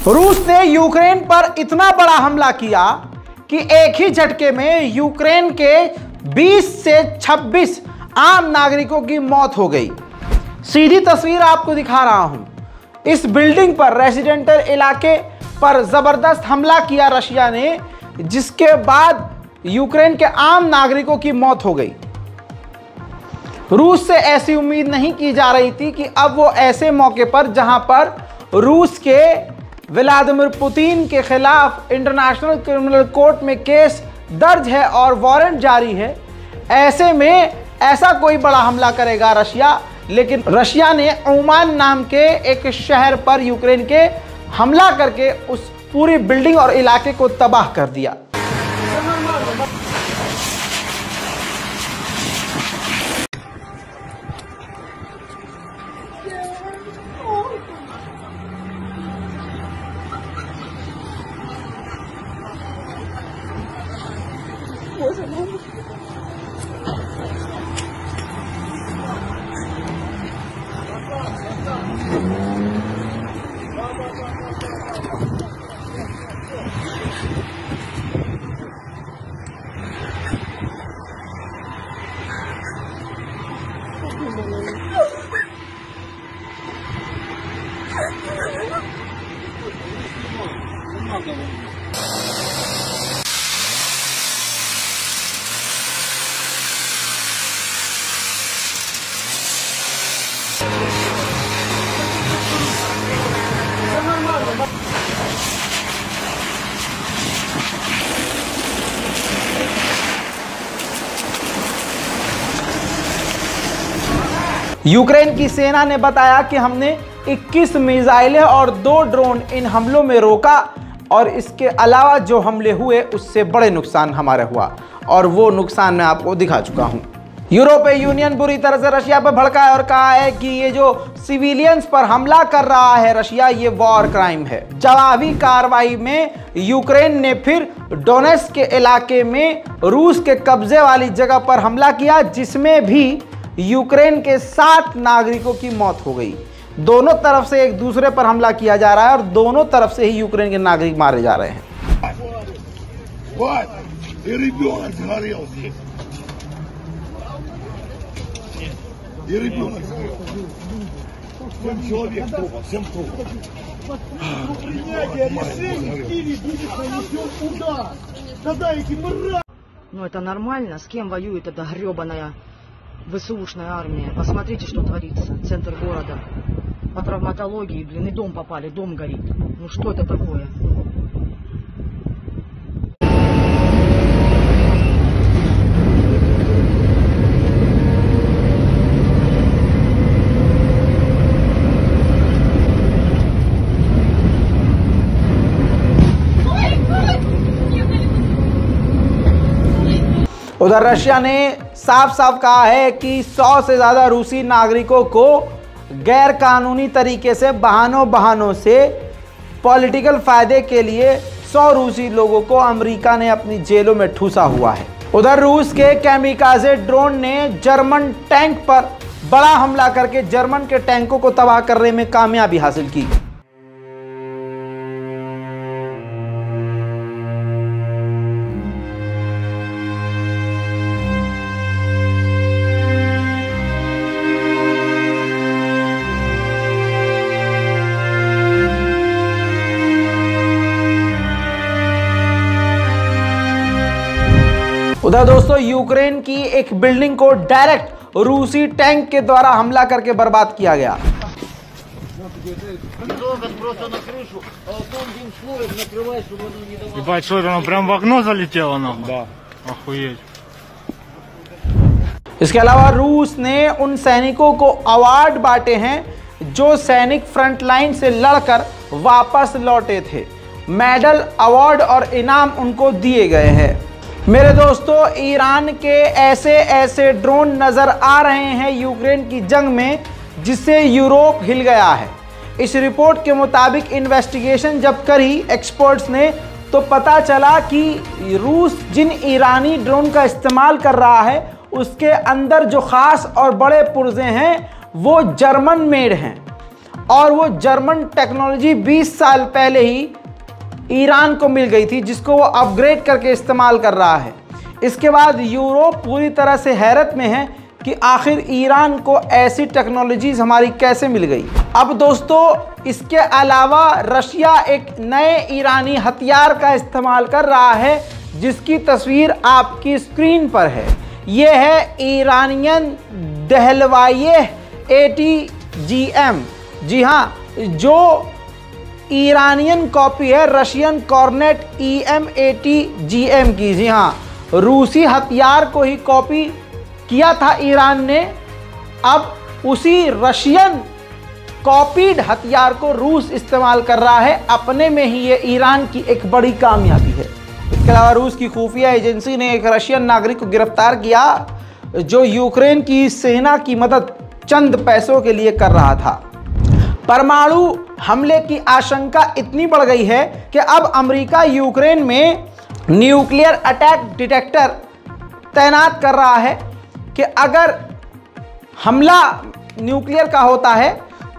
रूस ने यूक्रेन पर इतना बड़ा हमला किया कि एक ही झटके में यूक्रेन के 20 से 26 आम नागरिकों की मौत हो गई। सीधी तस्वीर आपको दिखा रहा हूं। इस बिल्डिंग पर, रेजिडेंटल इलाके पर जबरदस्त हमला किया रशिया ने, जिसके बाद यूक्रेन के आम नागरिकों की मौत हो गई। रूस से ऐसी उम्मीद नहीं की जा रही थी कि अब वो ऐसे मौके पर, जहां पर रूस के व्लादिमीर पुतिन के खिलाफ इंटरनेशनल क्रिमिनल कोर्ट में केस दर्ज है और वारंट जारी है, ऐसे में ऐसा कोई बड़ा हमला करेगा रशिया। लेकिन रशिया ने ओमान नाम के एक शहर पर यूक्रेन के हमला करके उस पूरी बिल्डिंग और इलाके को तबाह कर दिया। यूक्रेन की सेना ने बताया कि हमने 21 मिसाइलें और 2 ड्रोन इन हमलों में रोका और इसके अलावा जो हमले हुए उससे बड़े नुकसान हमारा हुआ और वो नुकसान मैं आपको दिखा चुका हूं। यूरोपीय यूनियन बुरी तरह से रशिया पर भड़का है और कहा है कि ये जो सिविलियंस पर हमला कर रहा है रशिया, ये वॉर क्राइम है। जवाबी कार्रवाई में यूक्रेन ने फिर डोनेट्स्क के इलाके में रूस के कब्जे वाली जगह पर हमला किया, जिसमें भी यूक्रेन के 7 नागरिकों की मौत हो गई। दोनों तरफ से एक दूसरे पर हमला किया जा रहा है और दोनों तरफ से ही यूक्रेन के नागरिक मारे जा रहे हैं। Ну это нормально? С кем воюет эта гребаная ВСУшная армия? Посмотрите, что творится. Центр города. По травматологии, блин, и дом попали, дом горит. Ну что это такое? उधर रशिया ने साफ साफ कहा है कि 100 से ज़्यादा रूसी नागरिकों को गैर कानूनी तरीके से बहानों से पॉलिटिकल फ़ायदे के लिए 100 रूसी लोगों को अमेरिका ने अपनी जेलों में ठूसा हुआ है। उधर रूस के कैमिकाज़े ड्रोन ने जर्मन टैंक पर बड़ा हमला करके जर्मन के टैंकों को तबाह करने में कामयाबी हासिल की। उधर दोस्तों यूक्रेन की एक बिल्डिंग को डायरेक्ट रूसी टैंक के द्वारा हमला करके बर्बाद किया गया। Ебать, что это, оно прям в окно залетело, нахуй? Да. Охуеть. इसके अलावा रूस ने उन सैनिकों को अवार्ड बांटे हैं जो सैनिक फ्रंट लाइन से लड़कर वापस लौटे थे। मेडल, अवार्ड और इनाम उनको दिए गए हैं। मेरे दोस्तों, ईरान के ऐसे ड्रोन नज़र आ रहे हैं यूक्रेन की जंग में जिससे यूरोप हिल गया है। इस रिपोर्ट के मुताबिक इन्वेस्टिगेशन जब करी एक्सपर्ट्स ने तो पता चला कि रूस जिन ईरानी ड्रोन का इस्तेमाल कर रहा है उसके अंदर जो ख़ास और बड़े पुर्जे हैं वो जर्मन मेड हैं और वो जर्मन टेक्नोलॉजी 20 साल पहले ही ईरान को मिल गई थी, जिसको वो अपग्रेड करके इस्तेमाल कर रहा है। इसके बाद यूरोप पूरी तरह से हैरत में है कि आखिर ईरान को ऐसी टेक्नोलॉजीज हमारी कैसे मिल गई। अब दोस्तों, इसके अलावा रशिया एक नए ईरानी हथियार का इस्तेमाल कर रहा है, जिसकी तस्वीर आपकी स्क्रीन पर है। यह है ईरानियन दहलवाये ATGM। जी हाँ, जो ईरानियन कॉपी है रशियन कॉर्नेट EM-80GM की। जी हाँ, रूसी हथियार को ही कॉपी किया था ईरान ने। अब उसी रशियन कॉपीड हथियार को रूस इस्तेमाल कर रहा है अपने में ही। ये ईरान की एक बड़ी कामयाबी है। इसके अलावा रूस की खुफिया एजेंसी ने एक रशियन नागरिक को गिरफ्तार किया, जो यूक्रेन की सेना की मदद चंद पैसों के लिए कर रहा था। परमाणु हमले की आशंका इतनी बढ़ गई है कि अब अमेरिका यूक्रेन में न्यूक्लियर अटैक डिटेक्टर तैनात कर रहा है कि अगर हमला न्यूक्लियर का होता है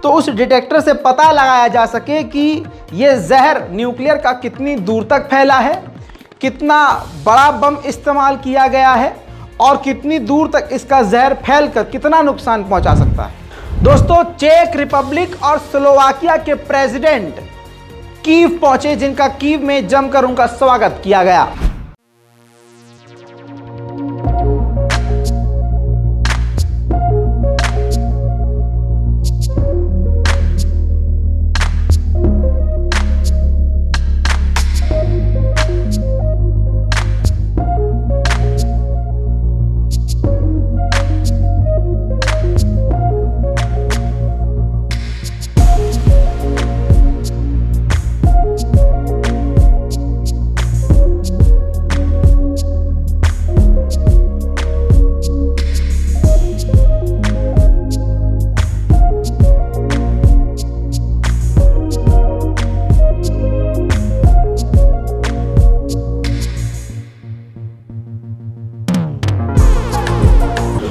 तो उस डिटेक्टर से पता लगाया जा सके कि यह जहर न्यूक्लियर का कितनी दूर तक फैला है, कितना बड़ा बम इस्तेमाल किया गया है और कितनी दूर तक इसका जहर फैलकर कितना नुकसान पहुंचा सकता है। दोस्तों, चेक रिपब्लिक और स्लोवाकिया के प्रेसिडेंट कीव पहुंचे, जिनका कीव में जमकर उनका स्वागत किया गया।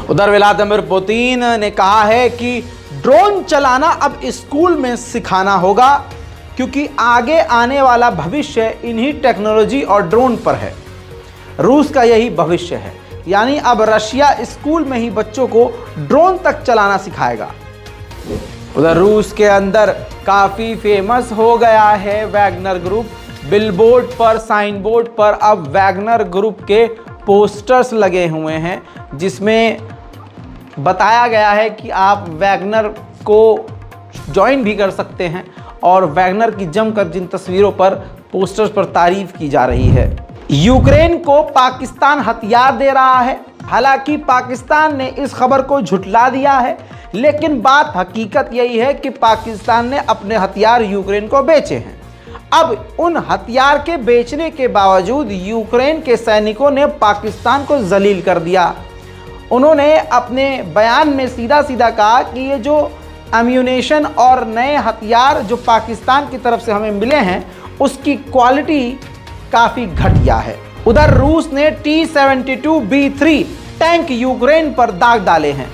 उधर व्लादिमीर पुतिन ने कहा है कि ड्रोन चलाना अब स्कूल में सिखाना होगा, क्योंकि आगे आने वाला भविष्य इन्हीं टेक्नोलॉजी और ड्रोन पर है। रूस का यही भविष्य है, यानी अब रशिया स्कूल में ही बच्चों को ड्रोन तक चलाना सिखाएगा। उधर रूस के अंदर काफ़ी फेमस हो गया है वैगनर ग्रुप। बिलबोर्ड पर, साइन बोर्ड पर अब वैगनर ग्रुप के पोस्टर्स लगे हुए हैं, जिसमें बताया गया है कि आप वैगनर को ज्वाइन भी कर सकते हैं। और वैगनर की जमकर जिन तस्वीरों पर, पोस्टर्स पर तारीफ की जा रही है। यूक्रेन को पाकिस्तान हथियार दे रहा है। हालांकि पाकिस्तान ने इस खबर को झुठला दिया है, लेकिन बात हकीकत यही है कि पाकिस्तान ने अपने हथियार यूक्रेन को बेचे हैं। अब उन हथियार के बेचने के बावजूद यूक्रेन के सैनिकों ने पाकिस्तान को जलील कर दिया। उन्होंने अपने बयान में सीधा सीधा कहा कि ये जो एम्यूनेशन और नए हथियार जो पाकिस्तान की तरफ से हमें मिले हैं, उसकी क्वालिटी काफ़ी घटिया है। उधर रूस ने T-72B3 टैंक यूक्रेन पर दाग डाले हैं।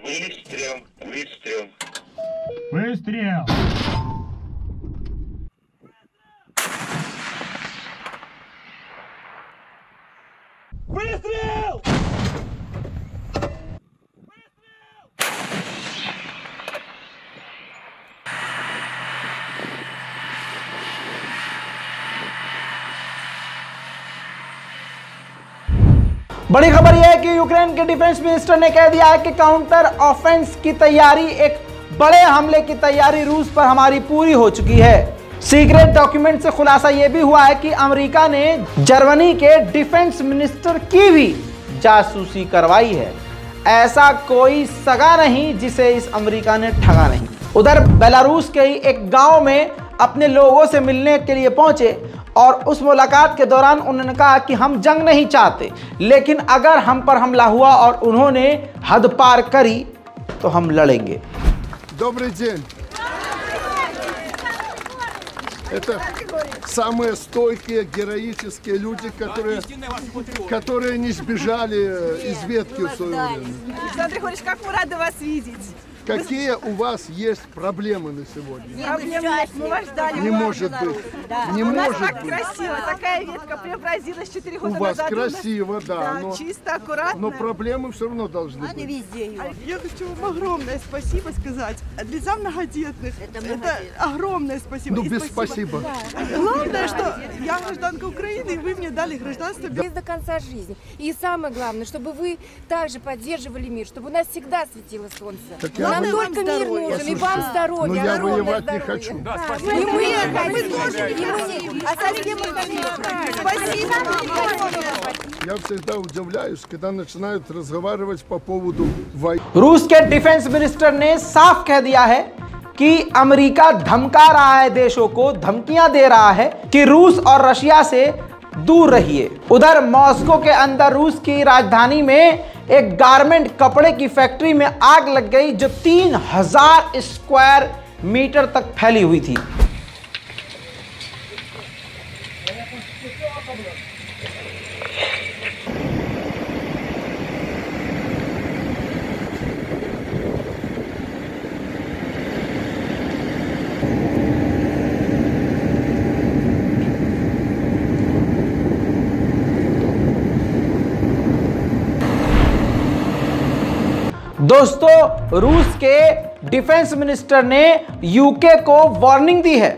Выстрел. Выстрел. Выстрел! बड़ी खबर यह है कि यूक्रेन के डिफेंस मिनिस्टर ने कह दिया है कि काउंटर ऑफेंस की तैयारी, एक बड़े हमले की तैयारी रूस पर हमारी पूरी हो चुकी है। सीक्रेट डॉक्यूमेंट से खुलासा यह भी हुआ है कि अमेरिका ने जर्मनी के डिफेंस मिनिस्टर की भी जासूसी करवाई है। ऐसा कोई सगा नहीं जिसे इस अमेरिका ने ठगा नहीं। उधर बेलारूस के ही एक गांव में अपने लोगों से मिलने के लिए पहुंचे और उस मुलाकात के दौरान उन्होंने कहा कि हम जंग नहीं चाहते, लेकिन अगर हम पर हमला हुआ और उन्होंने हद पार करी तो हम लड़ेंगे। Добрый день. Это самые стойкие, героические люди, которые не сбежали из ветки в свое время. Александр Григорьевич, как мы рады вас видеть. Какие у вас есть проблемы на сегодня? Проблем нет, мы вас ждали. Не может быть. Не У нас может так быть. красиво, такая ветка преобразилась 4 года У вас назад. красиво, да, Да, чисто, аккуратно. но проблемы все равно должны быть. Я хочу вам огромное спасибо сказать для многодетных. Это огромное спасибо. Ну, И без спасибо. Главное, что я гражданка Украины, и вы мне дали гражданство. До конца жизни. И самое главное, чтобы вы также поддерживали мир, чтобы у нас всегда светило солнце. Так я Нам вы- только мир нужен, и вам здоровья, Но я огромное воевать не здоровья. хочу. И мы тоже, и мы. А совсем спасибо. Я всегда удивляюсь, когда начинают разговаривать по поводу войны. रूस के डिफेंस मिनिस्टर ने साफ कह दिया है कि अमेरिका धमका रहा है, देशों को धमकियां दे रहा है कि रूस और रशिया से दूर रहिए। उधर मॉस्को के अंदर रूस की राजधानी में एक गारमेंट कपड़े की फैक्ट्री में आग लग गई जो 3000 स्क्वायर मीटर तक फैली हुई थी। दोस्तों, रूस के डिफेंस मिनिस्टर ने यूके को वार्निंग दी है।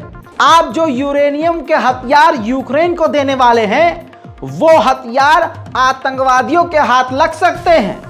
आप जो यूरेनियम के हथियार यूक्रेन को देने वाले हैं, वो हथियार आतंकवादियों के हाथ लग सकते हैं।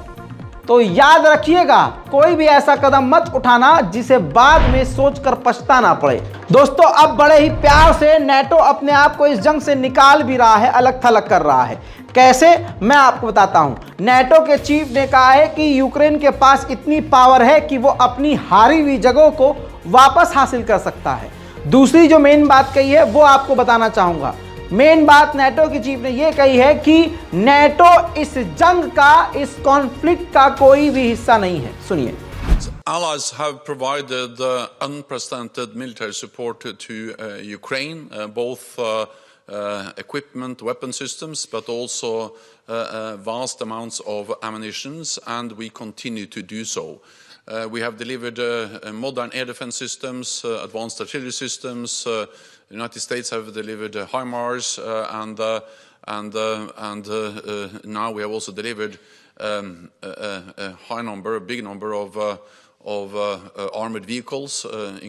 तो याद रखिएगा, कोई भी ऐसा कदम मत उठाना जिसे बाद में सोचकर पछताना पड़े। दोस्तों, अब बड़े ही प्यार से नेटो अपने आप को इस जंग से निकाल भी रहा है, अलग थलग कर रहा है। कैसे, मैं आपको बताता हूं। नेटो के चीफ ने कहा है कि यूक्रेन के पास इतनी पावर है कि वो अपनी हारी हुई जगहों को वापस हासिल कर सकता है। दूसरी जो मेन बात कही है वो आपको बताना चाहूंगा। मेन बात नेटो की चीफ ने यह कही है कि नेटो इस जंग का, इस कॉन्फ्लिक्ट का कोई भी हिस्सा नहीं है। सुनिए। Allies have provided unprecedented military support to Ukraine, both equipment, weapon systems, but also vast amounts of ammunitions, and we continue to do so. We have delivered modern air defense systems, advanced artillery systems. The United States have delivered HIMARS, and now we have also delivered a high number, a big number of armored vehicles,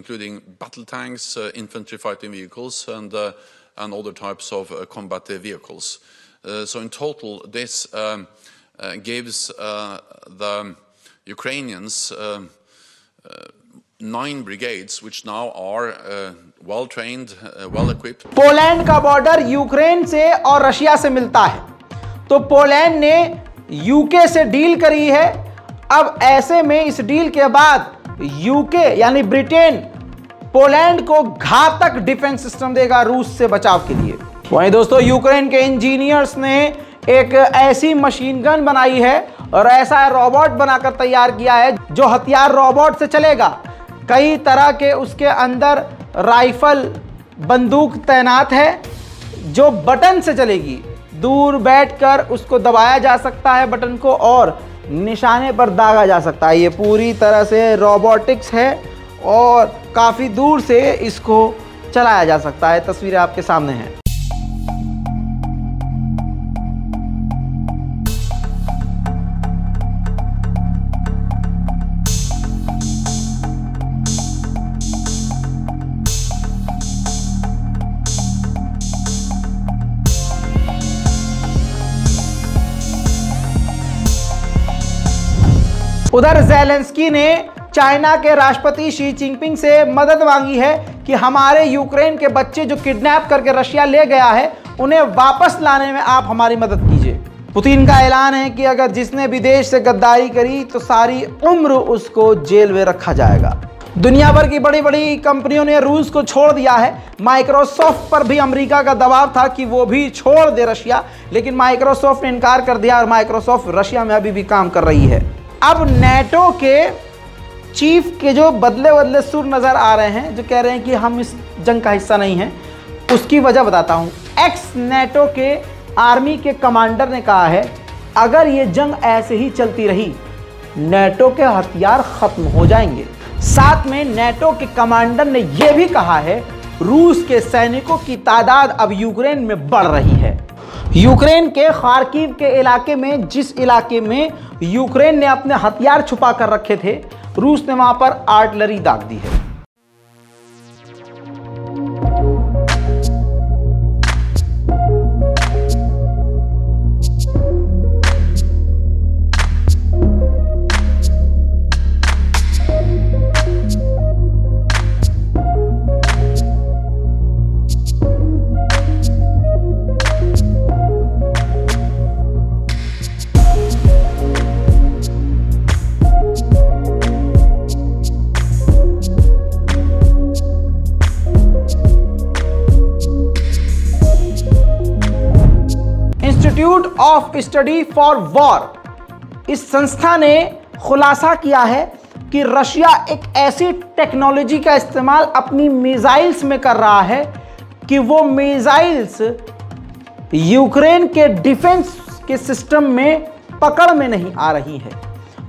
including battle tanks, infantry fighting vehicles, and other types of combat vehicles. So in total, this gives the Ukrainians 9 brigades, which now are well trained, well equipped. Poland का border Ukraine से और Russia से मिलता है, तो Poland ने UK से deal करी है। अब ऐसे में इस डील के बाद यूके यानी ब्रिटेन पोलैंड को घातक डिफेंस सिस्टम देगा रूस से बचाव के लिए। वहीं दोस्तों, यूक्रेन के इंजीनियर्स ने एक ऐसी मशीन गन बनाई है और ऐसा रोबोट बनाकर तैयार किया है जो हथियार रोबोट से चलेगा। कई तरह के उसके अंदर राइफल, बंदूक तैनात है जो बटन से चलेगी। दूर बैठकर उसको दबाया जा सकता है बटन को और निशाने पर दागा जा सकता है। ये पूरी तरह से रोबोटिक्स है और काफ़ी दूर से इसको चलाया जा सकता है। तस्वीरें आपके सामने हैं। उधर ज़ेलेंस्की ने चाइना के राष्ट्रपति शी जिनपिंग से मदद मांगी है कि हमारे यूक्रेन के बच्चे जो किडनैप करके रशिया ले गया है, उन्हें वापस लाने में आप हमारी मदद कीजिए। पुतिन का ऐलान है कि अगर जिसने विदेश से गद्दारी करी तो सारी उम्र उसको जेल में रखा जाएगा। दुनिया भर की बड़ी बड़ी कंपनियों ने रूस को छोड़ दिया है। माइक्रोसॉफ्ट पर भी अमेरिका का दबाव था कि वो भी छोड़ दे रशिया, लेकिन माइक्रोसॉफ्ट ने इनकार कर दिया और माइक्रोसॉफ्ट रशिया में अभी भी काम कर रही है। अब नेटो के चीफ के जो बदले बदले सुर नजर आ रहे हैं, जो कह रहे हैं कि हम इस जंग का हिस्सा नहीं हैं। उसकी वजह बताता हूं। एक्स नेटो के आर्मी के कमांडर ने कहा है, अगर ये जंग ऐसे ही चलती रही नेटो के हथियार खत्म हो जाएंगे। साथ में नेटो के कमांडर ने यह भी कहा है, रूस के सैनिकों की तादाद अब यूक्रेन में बढ़ रही है। यूक्रेन के खार्किव के इलाके में, जिस इलाके में यूक्रेन ने अपने हथियार छुपा कर रखे थे, रूस ने वहां पर आर्टिलरी दाग दी है। Institute of study for war, इस संस्था ने खुलासा किया है कि रशिया एक ऐसी टेक्नोलॉजी का इस्तेमाल अपनी मिसाइल्स में कर रहा है कि वो मिसाइल्स यूक्रेन के डिफेंस के सिस्टम में पकड़ में नहीं आ रही है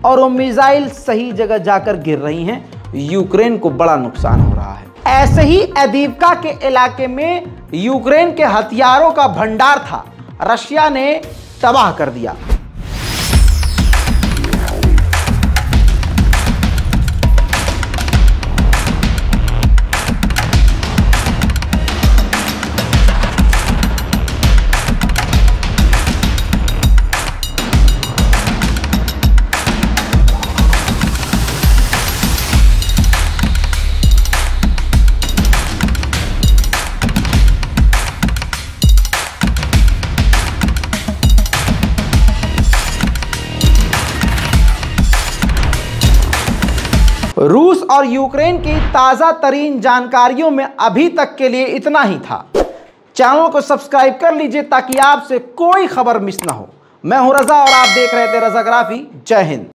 और वो मिसाइल सही जगह जाकर गिर रही हैं। यूक्रेन को बड़ा नुकसान हो रहा है। ऐसे ही अदीवका के इलाके में यूक्रेन के हथियारों का भंडार था, रशिया ने तबाह कर दिया। रूस और यूक्रेन की ताज़ा तरीन जानकारियों में अभी तक के लिए इतना ही था। चैनल को सब्सक्राइब कर लीजिए ताकि आपसे कोई खबर मिस ना हो। मैं हूं रजा और आप देख रहे थे रजाग्राफी। जय हिंद।